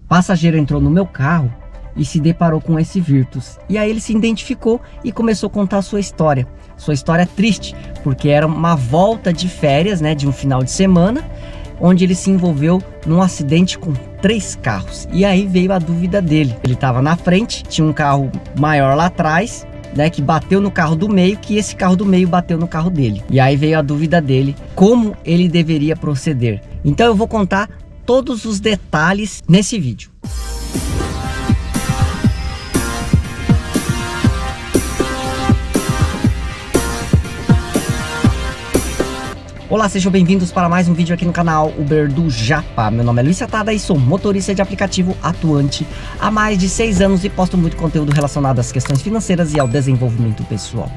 passageiro entrou no meu carro e se deparou com esse Virtus. E aí ele se identificou e começou a contar a sua história. Sua história triste, porque era uma volta de férias, né, de um final de semana, onde ele se envolveu num acidente com 3 carros. E aí veio a dúvida dele. Ele estava na frente, tinha um carro maior lá atrás, né, que bateu no carro do meio, que esse carro do meio bateu no carro dele. E aí veio a dúvida dele, como ele deveria proceder. Então eu vou contar todos os detalhes nesse vídeo. Olá, sejam bem-vindos para mais um vídeo aqui no canal Uber do Japa. Meu nome é Luiz Satada e sou motorista de aplicativo atuante há mais de 6 anos e posto muito conteúdo relacionado às questões financeiras e ao desenvolvimento pessoal.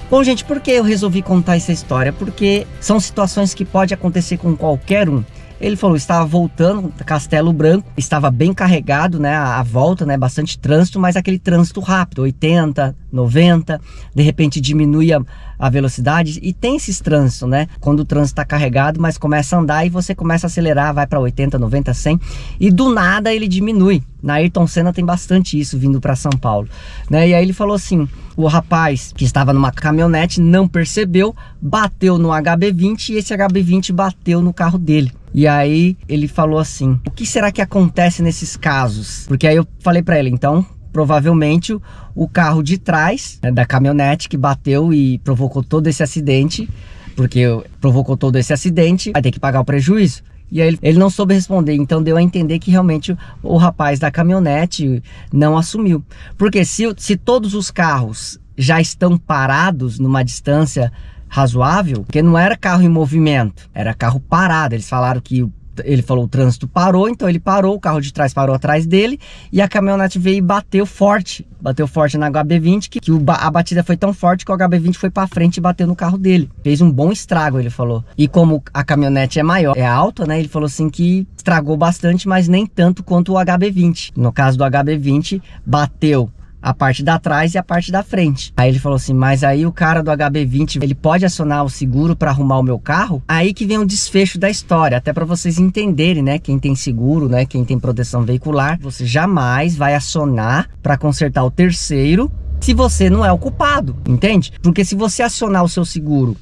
Bom, gente, por que eu resolvi contar essa história? Porque são situações que podem acontecer com qualquer um. Ele falou, estava voltando Castelo Branco, estava bem carregado, né, a volta, né, bastante trânsito, mas aquele trânsito rápido, 80, 90, de repente diminui a velocidade e tem esses trânsitos, né, quando o trânsito está carregado, mas começa a andar e você começa a acelerar, vai para 80, 90, 100 e do nada ele diminui. Na Ayrton Senna tem bastante isso vindo para São Paulo, né, e aí ele falou assim, o rapaz que estava numa caminhonete não percebeu, bateu no HB20 e esse HB20 bateu no carro dele. E aí ele falou assim, o que será que acontece nesses casos? Porque aí eu falei para ele, então provavelmente o carro de trás, né, da caminhonete que bateu e provocou todo esse acidente, porque provocou todo esse acidente, vai ter que pagar o prejuízo. E aí ele não soube responder, então deu a entender que realmente o rapaz da caminhonete não assumiu. Porque se todos os carros já estão parados numa distância razoável, porque não era carro em movimento, era carro parado. Eles falaram que ele falou o trânsito parou, então ele parou, o carro de trás parou atrás dele e a caminhonete veio e bateu forte na HB20, que a batida foi tão forte que o HB20 foi para frente e bateu no carro dele. Fez um bom estrago, ele falou. E como a caminhonete é maior, é alta, né, ele falou assim que estragou bastante, mas nem tanto quanto o HB20. No caso do HB20, bateu a parte da trás e a parte da frente. Aí ele falou assim, mas aí o cara do HB20, ele pode acionar o seguro para arrumar o meu carro? Aí que vem o desfecho da história, até para vocês entenderem, né, quem tem seguro, né, quem tem proteção veicular, você jamais vai acionar para consertar o terceiro se você não é o culpado, entende? Porque se você acionar o seu seguro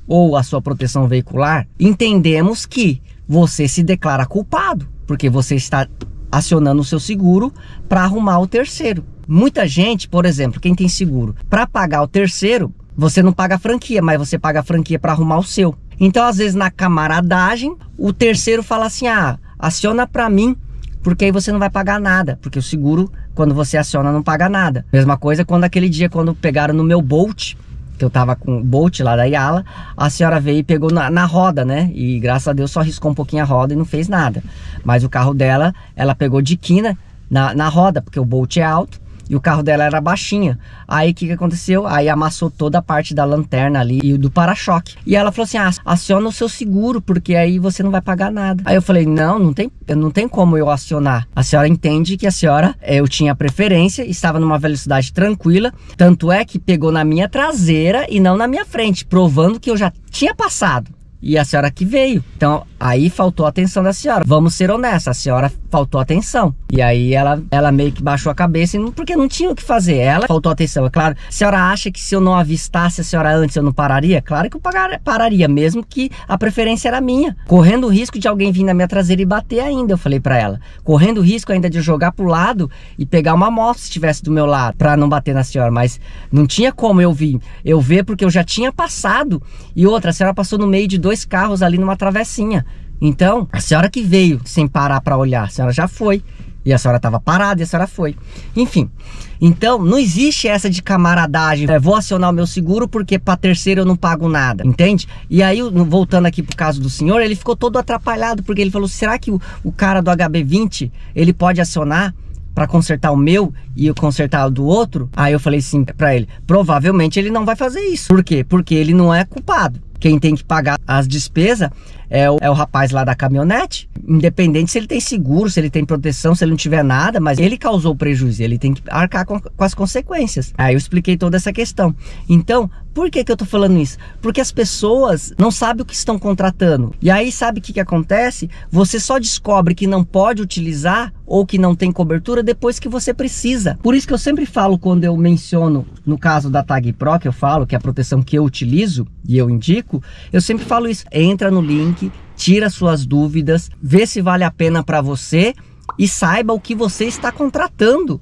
ou a sua proteção veicular, entendemos que você se declara culpado, porque você está acionando o seu seguro para arrumar o terceiro. Muita gente, por exemplo, quem tem seguro, para pagar o terceiro, você não paga a franquia, mas você paga a franquia para arrumar o seu. Então, às vezes, na camaradagem, o terceiro fala assim, ah, aciona para mim, porque aí você não vai pagar nada, porque o seguro, quando você aciona, não paga nada. Mesma coisa quando aquele dia, quando pegaram no meu Bolt, que eu tava com o Bolt lá da Yala, a senhora veio e pegou na roda, né? E graças a Deus só riscou um pouquinho a roda e não fez nada. Mas o carro dela, ela pegou de quina na roda, porque o Bolt é alto e o carro dela era baixinho. Aí o que aconteceu? Aí amassou toda a parte da lanterna ali e do para-choque. E ela falou assim, ah, aciona o seu seguro, porque aí você não vai pagar nada. Aí eu falei, não tem como eu acionar. A senhora entende que a senhora, eu tinha preferência, estava numa velocidade tranquila, tanto é que pegou na minha traseira e não na minha frente, provando que eu já tinha passado. E a senhora que veio. Então, aí faltou a atenção da senhora. Vamos ser honestos, a senhora faltou atenção. E aí ela meio que baixou a cabeça, porque não tinha o que fazer. Ela faltou atenção. É claro, a senhora acha que se eu não avistasse a senhora antes, eu não pararia? Claro que eu pararia, mesmo que a preferência era minha. Correndo o risco de alguém vir na minha traseira e bater ainda, eu falei pra ela. Correndo o risco ainda de jogar pro lado e pegar uma moto se estivesse do meu lado, pra não bater na senhora. Mas não tinha como eu ver porque eu já tinha passado. E outra, a senhora passou no meio de 2 carros ali numa travessinha. Então, a senhora que veio sem parar para olhar, a senhora já foi. E a senhora estava parada e a senhora foi. Enfim, então não existe essa de camaradagem. Vou acionar o meu seguro porque para terceiro eu não pago nada, entende? E aí, voltando aqui pro caso do senhor, ele ficou todo atrapalhado, porque ele falou, será que o cara do HB20, ele pode acionar para consertar o meu e eu consertar o do outro? Aí eu falei assim para ele, provavelmente ele não vai fazer isso. Por quê? Porque ele não é culpado. Quem tem que pagar as despesas é o rapaz lá da caminhonete, independente se ele tem seguro, se ele tem proteção, se ele não tiver nada, mas ele causou o prejuízo, ele tem que arcar com as consequências. Aí eu expliquei toda essa questão. Então, por que eu tô falando isso? Porque as pessoas não sabem o que estão contratando. E aí, sabe o que acontece? Você só descobre que não pode utilizar ou que não tem cobertura depois que você precisa. Por isso que eu sempre falo, quando eu menciono, no caso da Tag Pro, que eu falo que é a proteção que eu utilizo e eu indico, eu sempre falo isso. Entra no link, tira suas dúvidas, vê se vale a pena para você e saiba o que você está contratando.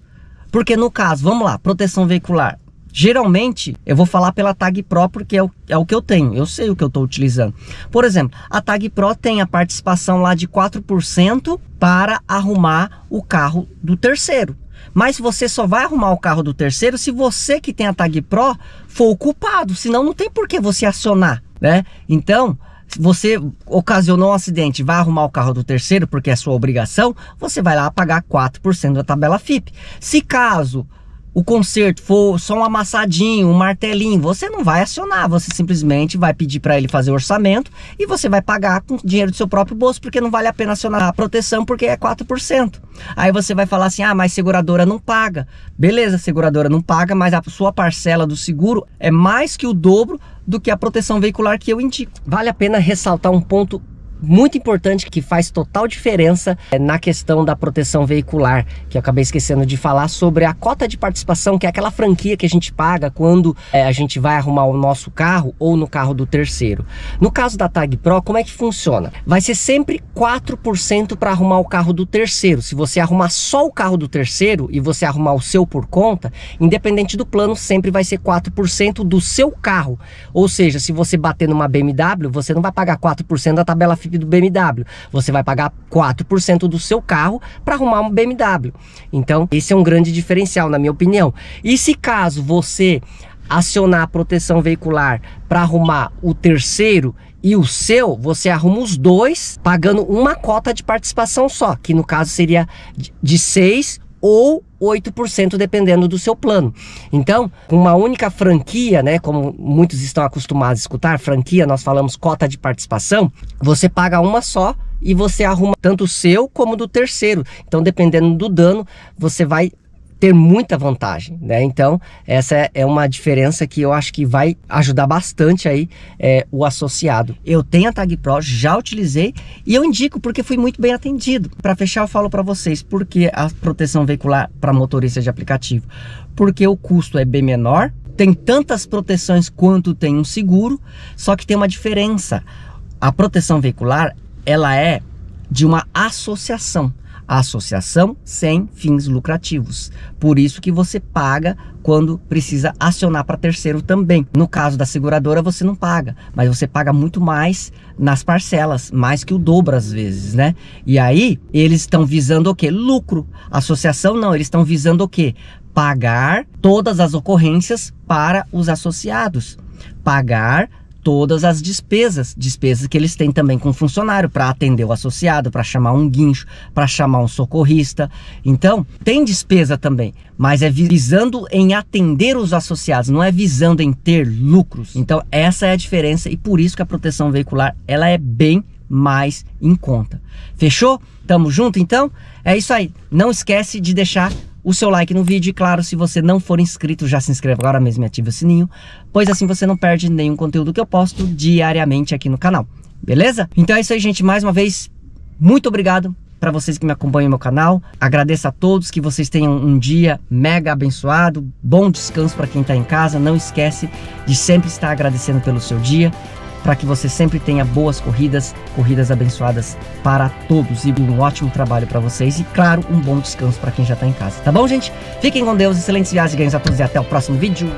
Porque no caso, vamos lá, proteção veicular. Geralmente, eu vou falar pela Tag Pro porque é o que eu tenho, eu sei o que eu estou utilizando. Por exemplo, a Tag Pro tem a participação lá de 4% para arrumar o carro do terceiro. Mas você só vai arrumar o carro do terceiro se você que tem a Tag Pro for o culpado, senão não tem por que você acionar, né? Então, se você ocasionou um acidente e vai arrumar o carro do terceiro porque é sua obrigação, você vai lá pagar 4% da tabela FIP. Se caso o conserto for só um amassadinho, um martelinho, você não vai acionar, você simplesmente vai pedir para ele fazer o orçamento e você vai pagar com dinheiro do seu próprio bolso, porque não vale a pena acionar a proteção porque é 4%. Aí você vai falar assim, ah, mas seguradora não paga. Beleza, seguradora não paga, mas a sua parcela do seguro é mais que o dobro do que a proteção veicular que eu indico. Vale a pena ressaltar um ponto muito importante que faz total diferença na questão da proteção veicular, que eu acabei esquecendo de falar, sobre a cota de participação, que é aquela franquia que a gente paga quando a gente vai arrumar o nosso carro ou no carro do terceiro. No caso da Tag Pro, como é que funciona? Vai ser sempre 4% para arrumar o carro do terceiro. Se você arrumar só o carro do terceiro e você arrumar o seu por conta, independente do plano, sempre vai ser 4% do seu carro. Ou seja, se você bater numa BMW, você não vai pagar 4% da tabela FIP do BMW, você vai pagar 4% do seu carro para arrumar um BMW. Então, esse é um grande diferencial, na minha opinião. E se caso você acionar a proteção veicular para arrumar o terceiro e o seu, você arruma os dois pagando uma cota de participação só, que no caso seria de 6% ou 8%, dependendo do seu plano. Então, com uma única franquia, né, como muitos estão acostumados a escutar, franquia, nós falamos cota de participação, você paga uma só e você arruma tanto o seu como do terceiro. Então, dependendo do dano, você vai ter muita vantagem, né? Então, essa é uma diferença que eu acho que vai ajudar bastante aí o associado. Eu tenho a Tag Pro, já utilizei e eu indico porque fui muito bem atendido. Para fechar, eu falo para vocês por que a proteção veicular para motorista de aplicativo. Porque o custo é bem menor, tem tantas proteções quanto tem um seguro, só que tem uma diferença. A proteção veicular, ela é de uma associação. A associação sem fins lucrativos. Por isso que você paga quando precisa acionar para terceiro também. No caso da seguradora você não paga, mas você paga muito mais nas parcelas, mais que o dobro às vezes, né? E aí eles estão visando o quê? Lucro. Associação não, eles estão visando o quê? Pagar todas as ocorrências para os associados. Pagar todas as despesas que eles têm também com o funcionário, para atender o associado, para chamar um guincho, para chamar um socorrista. Então, tem despesa também, mas é visando em atender os associados, não é visando em ter lucros. Então, essa é a diferença e por isso que a proteção veicular, ela é bem mais em conta. Fechou? Tamo junto então? É isso aí. Não esquece de deixar o seu like no vídeo e, claro, se você não for inscrito, já se inscreva agora mesmo e ative o sininho, pois assim você não perde nenhum conteúdo que eu posto diariamente aqui no canal, beleza? Então é isso aí, gente, mais uma vez, muito obrigado para vocês que me acompanham no meu canal, agradeço a todos, que vocês tenham um dia mega abençoado, bom descanso para quem está em casa, não esquece de sempre estar agradecendo pelo seu dia, para que você sempre tenha boas corridas abençoadas para todos e um ótimo trabalho para vocês e, claro, um bom descanso para quem já está em casa. Tá bom, gente? Fiquem com Deus, excelentes viagens e ganhos a todos e até o próximo vídeo.